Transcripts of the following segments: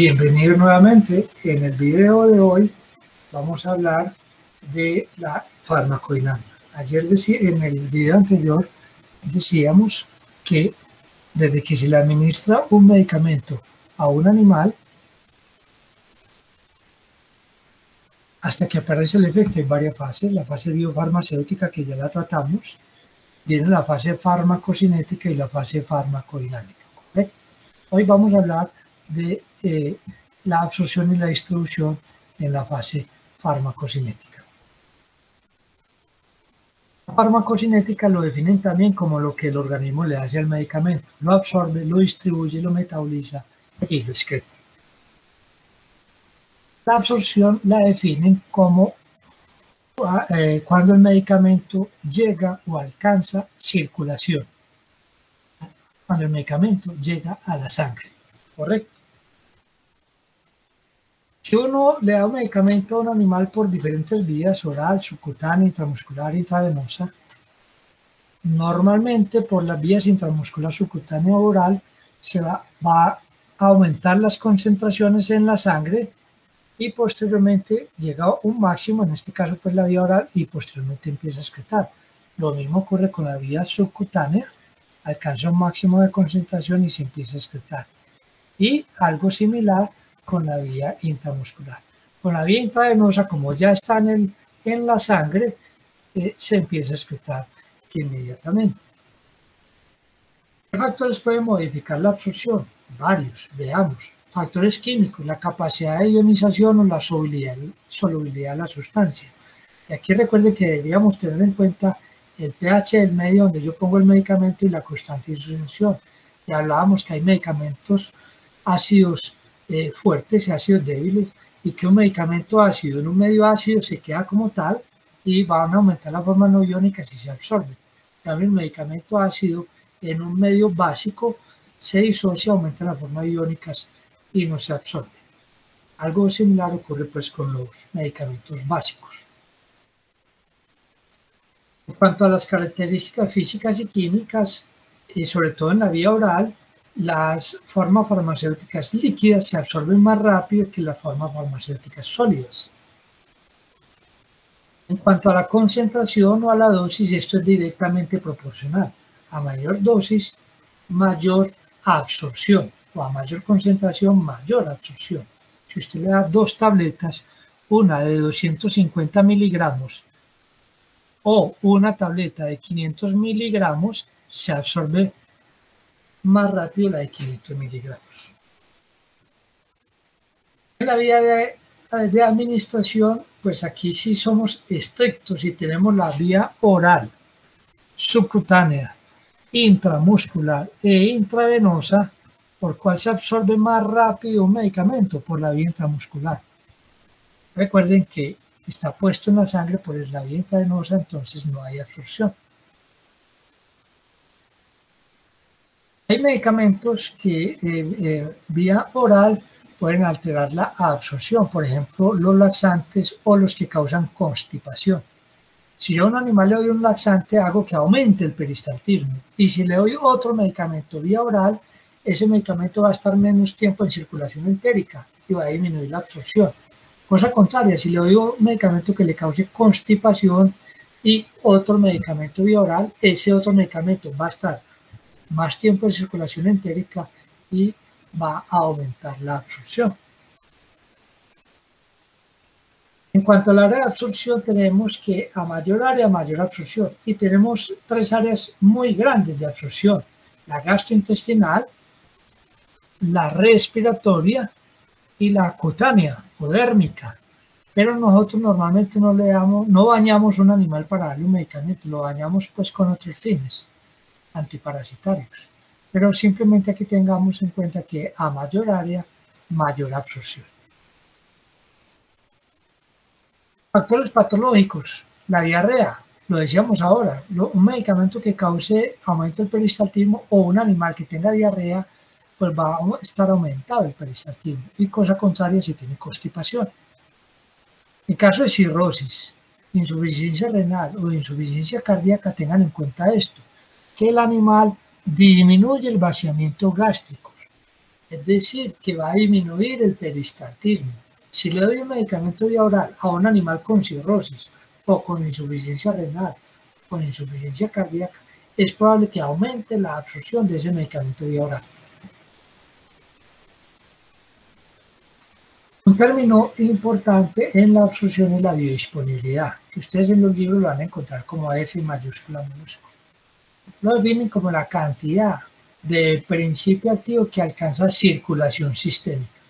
Bienvenido nuevamente. En el video de hoy vamos a hablar de la farmacodinámica. En el video anterior decíamos que desde que se le administra un medicamento a un animal hasta que aparece el efecto hay varias fases. La fase biofarmacéutica, que ya la tratamos, viene la fase farmacocinética y la fase farmacodinámica, ¿correcto? Hoy vamos a hablar de la absorción y la distribución en la fase farmacocinética. La farmacocinética lo definen también como lo que el organismo le hace al medicamento: lo absorbe, lo distribuye, lo metaboliza y lo excreta. La absorción la definen como cuando el medicamento llega o alcanza circulación, cuando el medicamento llega a la sangre, ¿correcto? Si uno le da un medicamento a un animal por diferentes vías, oral, subcutánea, intramuscular, intravenosa, normalmente por las vías intramuscular, subcutánea o oral se va a aumentar las concentraciones en la sangre y posteriormente llega a un máximo, en este caso pues la vía oral, y posteriormente empieza a excretar. Lo mismo ocurre con la vía subcutánea, alcanza un máximo de concentración y se empieza a excretar. Y algo similar con la vía intramuscular. Con la vía intravenosa, como ya está en la sangre, se empieza a excretar inmediatamente. ¿Qué factores pueden modificar la absorción? Varios, veamos. Factores químicos, la capacidad de ionización o la solubilidad de la sustancia. Y aquí recuerden que deberíamos tener en cuenta el pH del medio donde yo pongo el medicamento y la constante de su solución. Ya hablábamos que hay medicamentos ácidos fuertes y ácidos débiles, y que un medicamento ácido en un medio ácido se queda como tal y van a aumentar la forma no iónica si se absorbe. También el medicamento ácido en un medio básico se disocia, aumenta las formas iónicas y no se absorbe. Algo similar ocurre pues con los medicamentos básicos. En cuanto a las características físicas y químicas, sobre todo en la vía oral, las formas farmacéuticas líquidas se absorben más rápido que las formas farmacéuticas sólidas. En cuanto a la concentración o a la dosis, esto es directamente proporcional. A mayor dosis, mayor absorción, o a mayor concentración, mayor absorción. Si usted le da 2 tabletas, una de 250 miligramos o una tableta de 500 miligramos, se absorbe más rápido la de 500 miligramos. En la vía de administración, pues aquí sí somos estrictos y tenemos la vía oral, subcutánea, intramuscular e intravenosa, por cual se absorbe más rápido un medicamento, por la vía intramuscular. Recuerden que está puesto en la sangre por la vía intravenosa, entonces no hay absorción. Hay medicamentos que vía oral pueden alterar la absorción, por ejemplo, los laxantes o los que causan constipación. Si yo a un animal le doy un laxante, hago que aumente el peristaltismo. Y si le doy otro medicamento vía oral, ese medicamento va a estar menos tiempo en circulación entérica y va a disminuir la absorción. Cosa contraria, si le doy un medicamento que le cause constipación y otro medicamento vía oral, ese otro medicamento va a estar más tiempo en circulación entérica y va a aumentar la absorción. En cuanto al área de absorción, tenemos que a mayor área, mayor absorción. Y tenemos 3 áreas muy grandes de absorción: la gastrointestinal, la respiratoria y la cutánea o dérmica. Pero nosotros normalmente no bañamos un animal para darle un medicamento, lo bañamos pues con otros fines antiparasitarios. Pero simplemente aquí tengamos en cuenta que a mayor área, mayor absorción. Factores patológicos, la diarrea, lo decíamos ahora, un medicamento que cause aumento del peristaltismo o un animal que tenga diarrea, pues va a estar aumentado el peristaltismo, y cosa contraria si tiene constipación. En caso de cirrosis, insuficiencia renal o insuficiencia cardíaca, tengan en cuenta esto, que el animal disminuye el vaciamiento gástrico. Es decir, que va a disminuir el peristaltismo. Si le doy un medicamento vía oral a un animal con cirrosis o con insuficiencia renal, con insuficiencia cardíaca, es probable que aumente la absorción de ese medicamento vía oral. Un término importante en la absorción es la biodisponibilidad, que ustedes en los libros lo van a encontrar como F mayúscula minúscula. Lo definen como la cantidad de principio activo que alcanza circulación sistémica.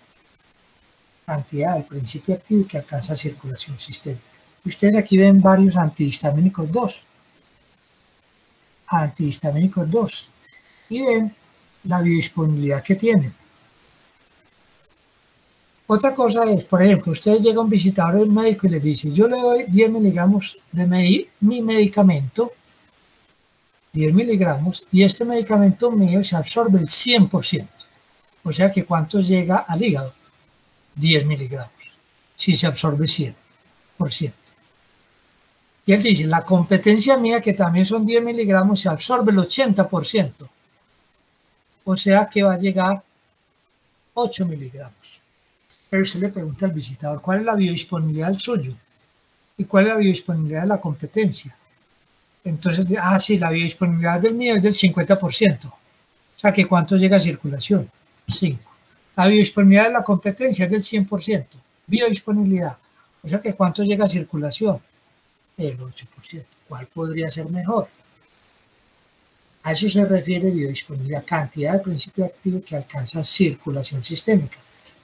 Cantidad del principio activo que alcanza circulación sistémica. Ustedes aquí ven varios antihistamínicos 2. Antihistamínicos 2. Y ven la biodisponibilidad que tienen. Otra cosa es, por ejemplo, ustedes llegan a un visitador médico y les dice, yo le doy 10 miligramos de mi medicamento, 10 miligramos, y este medicamento mío se absorbe el 100%. O sea que ¿cuánto llega al hígado? 10 miligramos, si se absorbe 100%. Y él dice, la competencia mía, que también son 10 miligramos, se absorbe el 80%. O sea que va a llegar 8 miligramos. Pero usted le pregunta al visitador, ¿cuál es la biodisponibilidad del suyo? ¿Y cuál es la biodisponibilidad de la competencia? Entonces, sí, la biodisponibilidad del mío es del 50%. O sea que ¿cuánto llega a circulación? 5. La biodisponibilidad de la competencia es del 100%. Biodisponibilidad. O sea que ¿cuánto llega a circulación? El 8%. ¿Cuál podría ser mejor? A eso se refiere biodisponibilidad, cantidad de principio activo que alcanza circulación sistémica.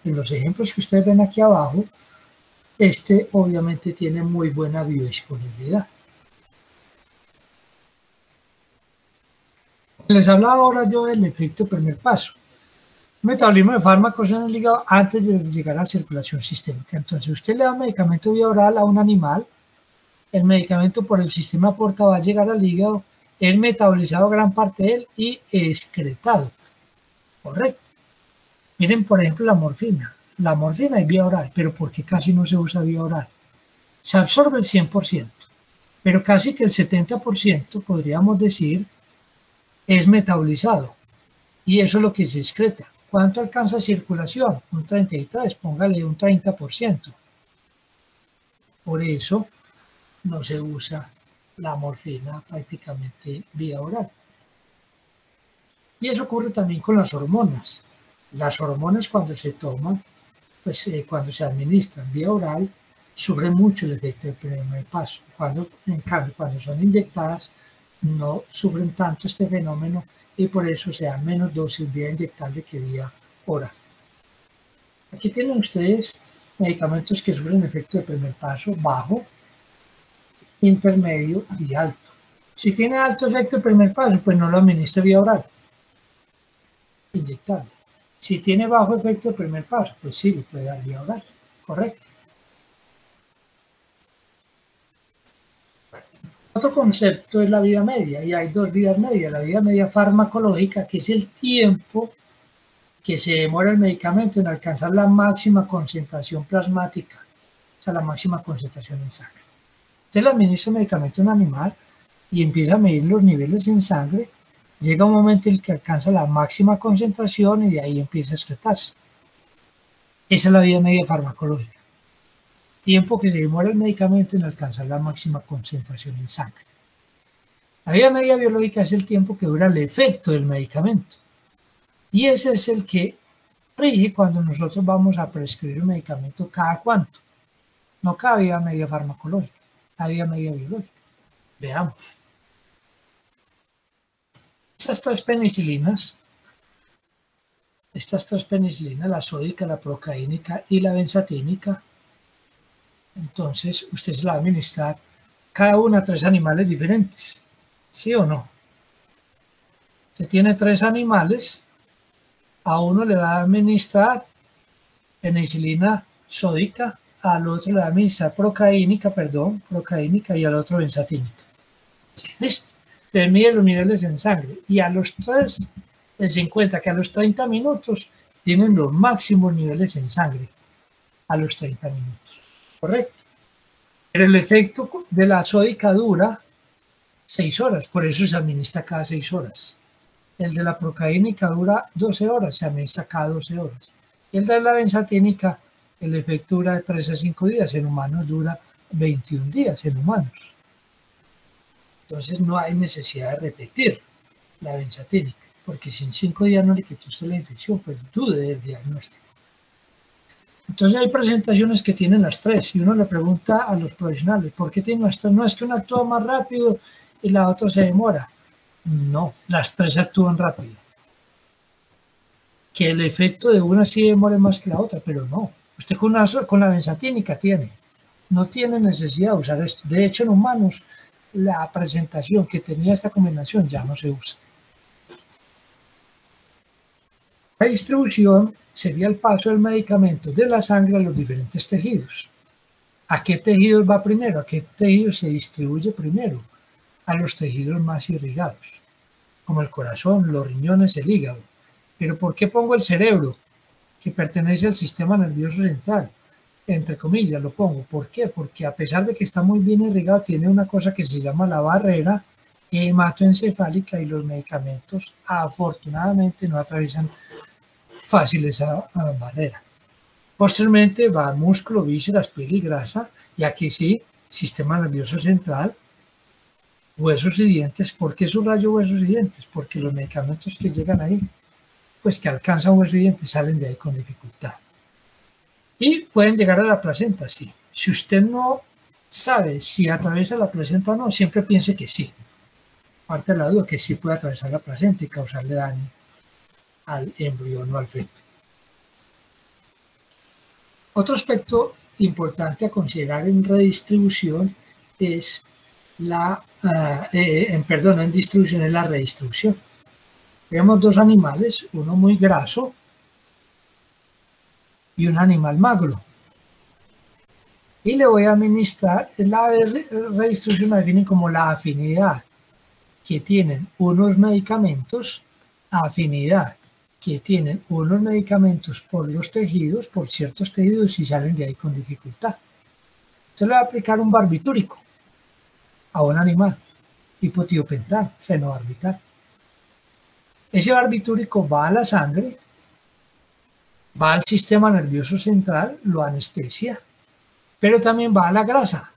En los ejemplos que ustedes ven aquí abajo, este obviamente tiene muy buena biodisponibilidad. Les hablaba ahora yo del efecto primer paso. Metabolismo de fármacos en el hígado antes de llegar a la circulación sistémica. Entonces, usted le da un medicamento vía oral a un animal, el medicamento por el sistema porta va a llegar al hígado, es metabolizado gran parte de él y excretado. Correcto. Miren, por ejemplo, la morfina. La morfina es vía oral, pero ¿por qué casi no se usa vía oral? Se absorbe el 100%, pero casi que el 70%, podríamos decir, es metabolizado. Y eso es lo que se excreta. ¿Cuánto alcanza circulación? Un 33, póngale un 30%. Por eso no se usa la morfina prácticamente vía oral. Y eso ocurre también con las hormonas. Las hormonas cuando se toman, pues cuando se administran vía oral, sufren mucho el efecto del primer paso. En cambio, cuando son inyectadas, no sufren tanto este fenómeno y por eso se dan menos dosis vía inyectable que vía oral. Aquí tienen ustedes medicamentos que sufren efecto de primer paso bajo, intermedio y alto. Si tiene alto efecto de primer paso, pues no lo administre vía oral, inyectable. Si tiene bajo efecto de primer paso, pues sí, lo puede dar vía oral, correcto. Otro concepto es la vida media, y hay dos vidas medias. La vida media farmacológica, que es el tiempo que se demora el medicamento en alcanzar la máxima concentración plasmática, o sea, la máxima concentración en sangre. Usted le administra el medicamento a un animal y empieza a medir los niveles en sangre, llega un momento en el que alcanza la máxima concentración y de ahí empieza a excretarse. Esa es la vida media farmacológica. Tiempo que se demora el medicamento en alcanzar la máxima concentración en sangre. La vida media biológica es el tiempo que dura el efecto del medicamento. Y ese es el que rige cuando nosotros vamos a prescribir un medicamento cada cuánto. No cada vida media farmacológica, cada vida media biológica. Veamos. Estas tres penicilinas, la sódica, la procaínica y la benzatínica, entonces usted se la va a administrar cada una a 3 animales diferentes, ¿sí o no? Usted tiene 3 animales, a uno le va a administrar penicilina sódica, al otro le va a administrar procaínica y al otro benzatínica. ¿Listo? Le mide los niveles en sangre y a los 3 les encuentra que a los 30 minutos tienen los máximos niveles en sangre, a los 30 minutos, ¿correcto? Pero el efecto de la sódica dura 6 horas, por eso se administra cada 6 horas. El de la procaínica dura 12 horas, se administra cada 12 horas. Y el de la benzatínica, el efecto dura de 3 a 5 días, en humanos dura 21 días, en humanos. Entonces no hay necesidad de repetir la benzatínica, porque si en 5 días no le quitó usted la infección, pues dude del diagnóstico. Entonces hay presentaciones que tienen las tres y uno le pregunta a los profesionales, ¿por qué tienen las tres? No, es que una actúa más rápido y la otra se demora. No, las tres actúan rápido. Que el efecto de una sí demore más que la otra, pero no. Usted con la benzatínica no tiene necesidad de usar esto. De hecho, en humanos, la presentación que tenía esta combinación ya no se usa. La distribución sería el paso del medicamento de la sangre a los diferentes tejidos. ¿A qué tejidos va primero? ¿A qué tejidos se distribuye primero? A los tejidos más irrigados, como el corazón, los riñones, el hígado. ¿Pero por qué pongo el cerebro, que pertenece al sistema nervioso central? Entre comillas lo pongo. ¿Por qué? Porque a pesar de que está muy bien irrigado, tiene una cosa que se llama la barrera hematoencefálica y los medicamentos afortunadamente no atraviesan fácil esa barrera. Posteriormente va músculo, vísceras, piel y grasa, y aquí sí, sistema nervioso central, huesos y dientes. ¿Por qué subrayo huesos y dientes? Porque los medicamentos que llegan ahí, pues que alcanzan huesos y dientes, salen de ahí con dificultad. Y pueden llegar a la placenta, sí. Si usted no sabe si atraviesa la placenta o no, siempre piense que sí. Parte de la duda que sí puede atravesar la placenta y causarle daño al embrión o al feto. Otro aspecto importante a considerar en redistribución es en distribución es la redistribución. Tenemos dos animales, uno muy graso y un animal magro. Y le voy a administrar, la redistribución la definen como la afinidad que tienen unos medicamentos, por los tejidos, por ciertos tejidos y salen de ahí con dificultad. Entonces le va a aplicar un barbitúrico a un animal, hipotiopental, fenobarbital. Ese barbitúrico va a la sangre, va al sistema nervioso central, lo anestesia, pero también va a la grasa.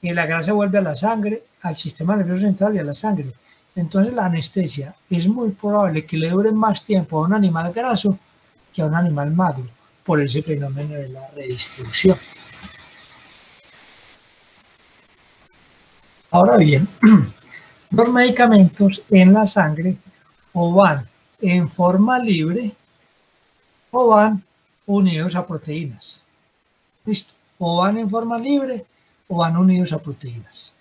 Y la grasa vuelve a la sangre, al sistema nervioso central y a la sangre. Entonces la anestesia es muy probable que le dure más tiempo a un animal graso que a un animal magro, por ese fenómeno de la redistribución. Ahora bien, los medicamentos en la sangre o van en forma libre o van unidos a proteínas. ¿Listo? O van en forma libre o van unidos a proteínas.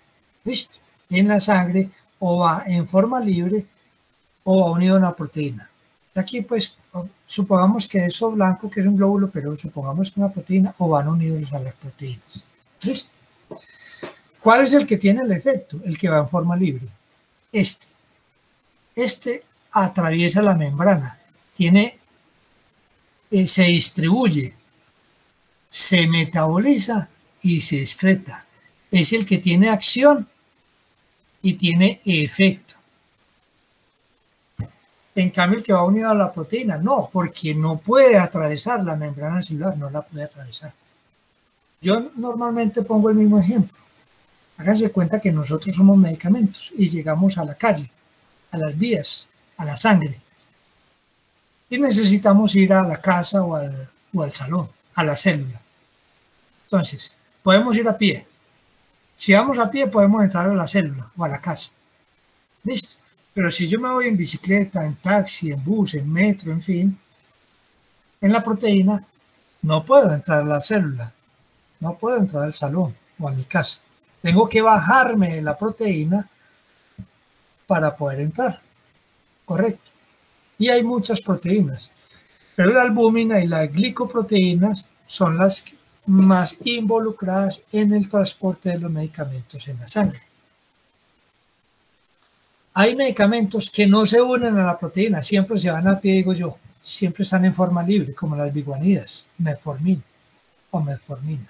¿Listo? En la sangre o va en forma libre o va unido a una proteína. Aquí pues supongamos que eso blanco, que es un glóbulo, pero supongamos que es una proteína, o van unidos a las proteínas. ¿Listo? ¿Cuál es el que tiene el efecto? El que va en forma libre. Este atraviesa la membrana, se distribuye, se metaboliza y se excreta. Es el que tiene acción y tiene efecto. En cambio, el que va unido a la proteína, no, porque no puede atravesar la membrana celular, no la puede atravesar. Yo normalmente pongo el mismo ejemplo. Háganse cuenta que nosotros somos medicamentos y llegamos a la calle, a las vías, a la sangre. Y necesitamos ir a la casa o al salón, a la célula. Entonces, podemos ir a pie. Si vamos a pie, podemos entrar a la célula o a la casa. ¿Listo? Pero si yo me voy en bicicleta, en taxi, en bus, en metro, en fin, en la proteína, no puedo entrar a la célula, no puedo entrar al salón o a mi casa. Tengo que bajarme de la proteína para poder entrar. Correcto. Y hay muchas proteínas, pero la albúmina y las glicoproteínas son las más involucradas en el transporte de los medicamentos en la sangre. Hay medicamentos que no se unen a la proteína, siempre se van a pie, digo yo, siempre están en forma libre, como las biguanidas, metformin o metformina.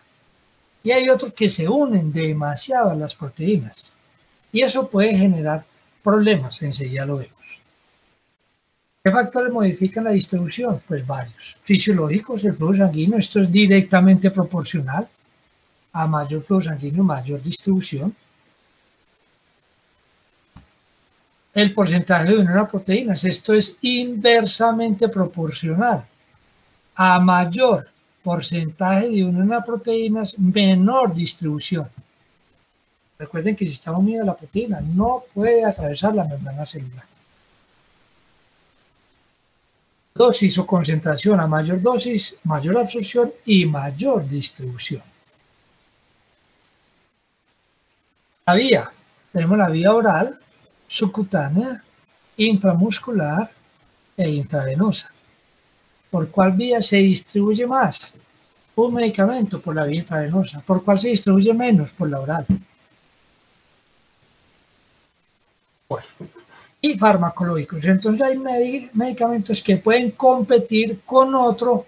Y hay otros que se unen demasiado a las proteínas. Y eso puede generar problemas, enseguida lo vemos. ¿Qué factores modifican la distribución? Pues varios. Fisiológicos, el flujo sanguíneo, esto es directamente proporcional. A mayor flujo sanguíneo, mayor distribución. El porcentaje de unión a proteínas, esto es inversamente proporcional. A mayor porcentaje de unión a proteínas, menor distribución. Recuerden que si está unida a la proteína, no puede atravesar la membrana celular. Dosis o concentración, a mayor dosis, mayor absorción y mayor distribución. La vía, tenemos la vía oral, subcutánea, intramuscular e intravenosa. ¿Por cuál vía se distribuye más? Un medicamento por la vía intravenosa. ¿Por cuál se distribuye menos? Por la oral. Bueno, y farmacológicos. Entonces hay medicamentos que pueden competir con otro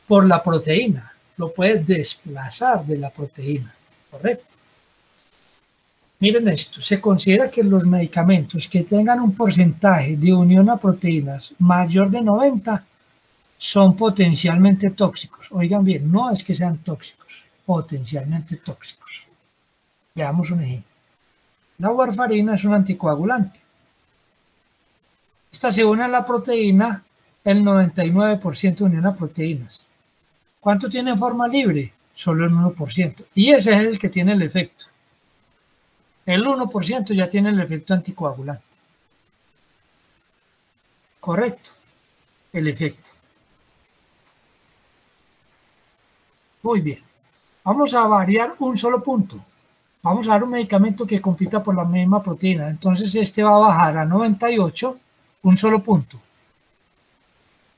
por la proteína. Lo puede desplazar de la proteína. ¿Correcto? Miren esto, se considera que los medicamentos que tengan un porcentaje de unión a proteínas mayor de 90 son potencialmente tóxicos. Oigan bien, no es que sean tóxicos, potencialmente tóxicos. Veamos un ejemplo. La warfarina es un anticoagulante. Esta se une a la proteína el 99% de unión a proteínas. ¿Cuánto tiene en forma libre? Solo el 1%. Y ese es el que tiene el efecto. El 1% ya tiene el efecto anticoagulante. Correcto. El efecto. Muy bien. Vamos a variar un solo punto. Vamos a dar un medicamento que compita por la misma proteína. Entonces este va a bajar a 98, un solo punto.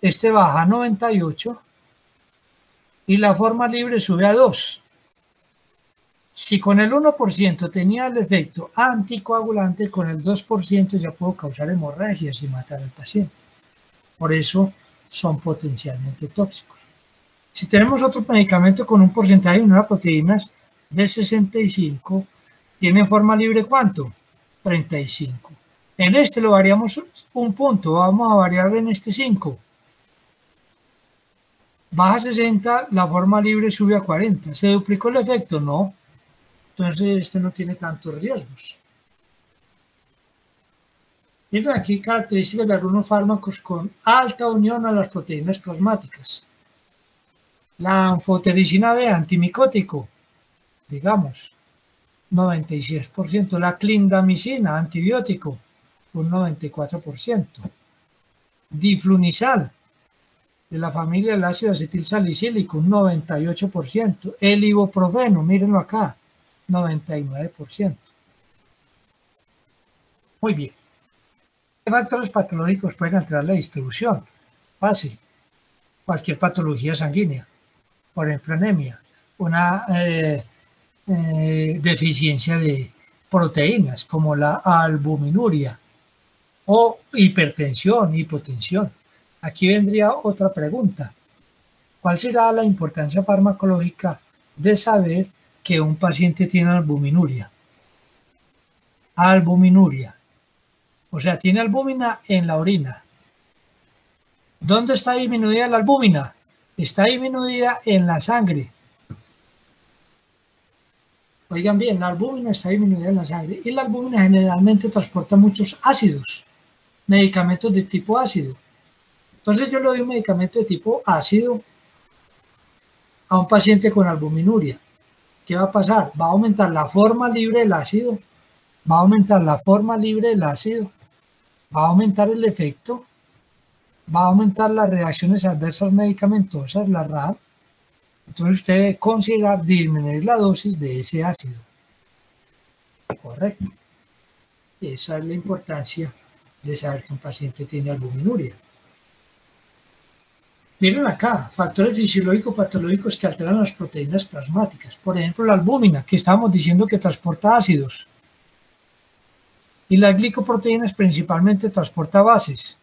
Este baja a 98 y la forma libre sube a 2. Si con el 1% tenía el efecto anticoagulante, con el 2% ya puedo causar hemorragias y matar al paciente. Por eso son potencialmente tóxicos. Si tenemos otro medicamento con un porcentaje de unión a proteínas de 65, ¿tiene forma libre cuánto? 35. En este lo variamos un punto, vamos a variar en este 5. Baja a 60, la forma libre sube a 40. ¿Se duplicó el efecto? No. Entonces este no tiene tantos riesgos. Miren aquí características de algunos fármacos con alta unión a las proteínas plasmáticas. La anfotericina B, antimicótico, digamos, 96%. La clindamicina, antibiótico, un 94%. Diflunisal, de la familia del ácido acetil salicílico, un 98%. El ibuprofeno, mírenlo acá, 99%. Muy bien. ¿Qué factores patológicos pueden alterar la distribución? Fácil. Cualquier patología sanguínea. Por ejemplo, anemia. Una deficiencia de proteínas como la albuminuria o hipertensión, hipotensión. Aquí vendría otra pregunta. ¿Cuál será la importancia farmacológica de saber que un paciente tiene albuminuria? Albuminuria. O sea, tiene albúmina en la orina. ¿Dónde está disminuida la albúmina? Está disminuida en la sangre. Oigan bien, la albúmina está disminuida en la sangre y la albúmina generalmente transporta muchos ácidos, medicamentos de tipo ácido. Entonces yo le doy un medicamento de tipo ácido a un paciente con albuminuria. ¿Qué va a pasar? Va a aumentar la forma libre del ácido, va a aumentar la forma libre del ácido, va a aumentar el efecto, va a aumentar las reacciones adversas medicamentosas, la RAD. Entonces usted debe considerar disminuir la dosis de ese ácido. Correcto. Esa es la importancia de saber que un paciente tiene albuminuria. Miren acá, factores fisiológicos patológicos que alteran las proteínas plasmáticas. Por ejemplo, la albúmina, que estábamos diciendo que transporta ácidos. Y las glicoproteínas principalmente transporta bases.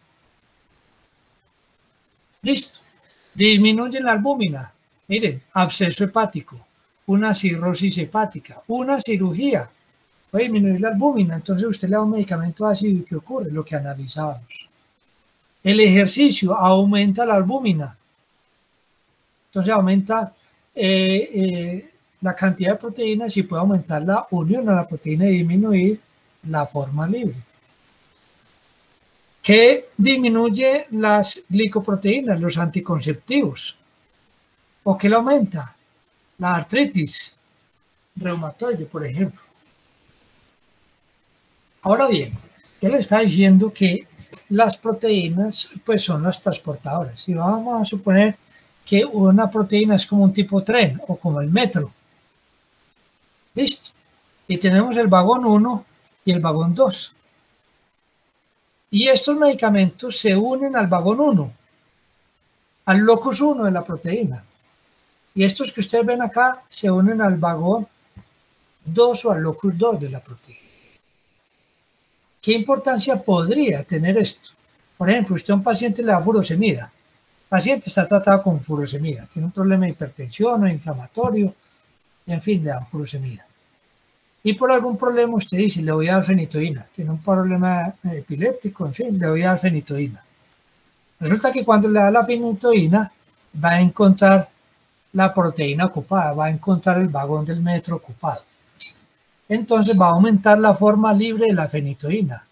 Listo. Disminuyen la albúmina. Miren, absceso hepático, una cirrosis hepática, una cirugía. puede disminuir la albúmina. Entonces usted le da un medicamento ácido y ¿qué ocurre? Lo que analizábamos. El ejercicio aumenta la albúmina. Entonces aumenta la cantidad de proteínas y puede aumentar la unión a la proteína y disminuir la forma libre. ¿Qué disminuye las glicoproteínas? Los anticonceptivos. ¿O qué lo aumenta? La artritis reumatoide, por ejemplo. Ahora bien, él está diciendo que las proteínas pues son las transportadoras. Y vamos a suponer que una proteína es como un tipo tren o como el metro. ¿Listo? Y tenemos el vagón 1 y el vagón 2. Y estos medicamentos se unen al vagón 1, al locus 1 de la proteína. Y estos que ustedes ven acá se unen al vagón 2 o al locus 2 de la proteína. ¿Qué importancia podría tener esto? Por ejemplo, usted a un paciente le da furosemida. El paciente está tratado con furosemida. Tiene un problema de hipertensión o inflamatorio. Y en fin, le dan furosemida. Y por algún problema usted dice, le voy a dar fenitoína. Tiene un problema epiléptico, en fin, le voy a dar fenitoína. Resulta que cuando le da la fenitoína, va a encontrar la proteína ocupada, va a encontrar el vagón del metro ocupado. Entonces va a aumentar la forma libre de la fenitoína,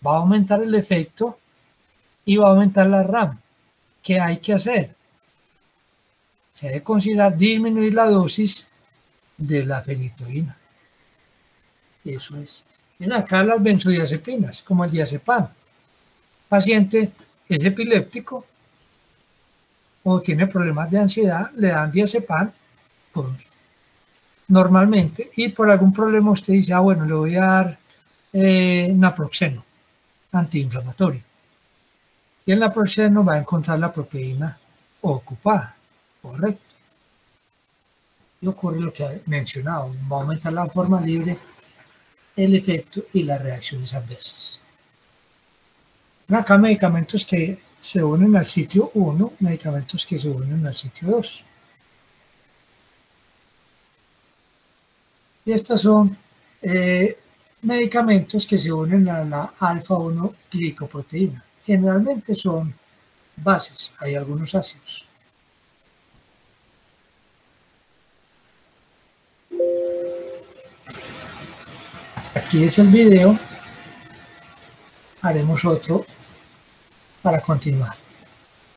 va a aumentar el efecto y va a aumentar la RAM. ¿Qué hay que hacer? Se debe considerar disminuir la dosis de la fenitoína. Eso es. Miren acá las benzodiazepinas, como el diazepam. Paciente es epiléptico o tiene problemas de ansiedad, le dan diazepam normalmente, y por algún problema usted dice, bueno, le voy a dar naproxeno, antiinflamatorio. Y el naproxeno va a encontrar la proteína ocupada, correcto. Y ocurre lo que he mencionado, va a aumentar la forma libre, el efecto y las reacciones adversas. Acá medicamentos que se unen al sitio 1, medicamentos que se unen al sitio 2. Y estos son medicamentos que se unen a la alfa-1 glicoproteína. Generalmente son bases, hay algunos ácidos. Aquí es el video, haremos otro para continuar.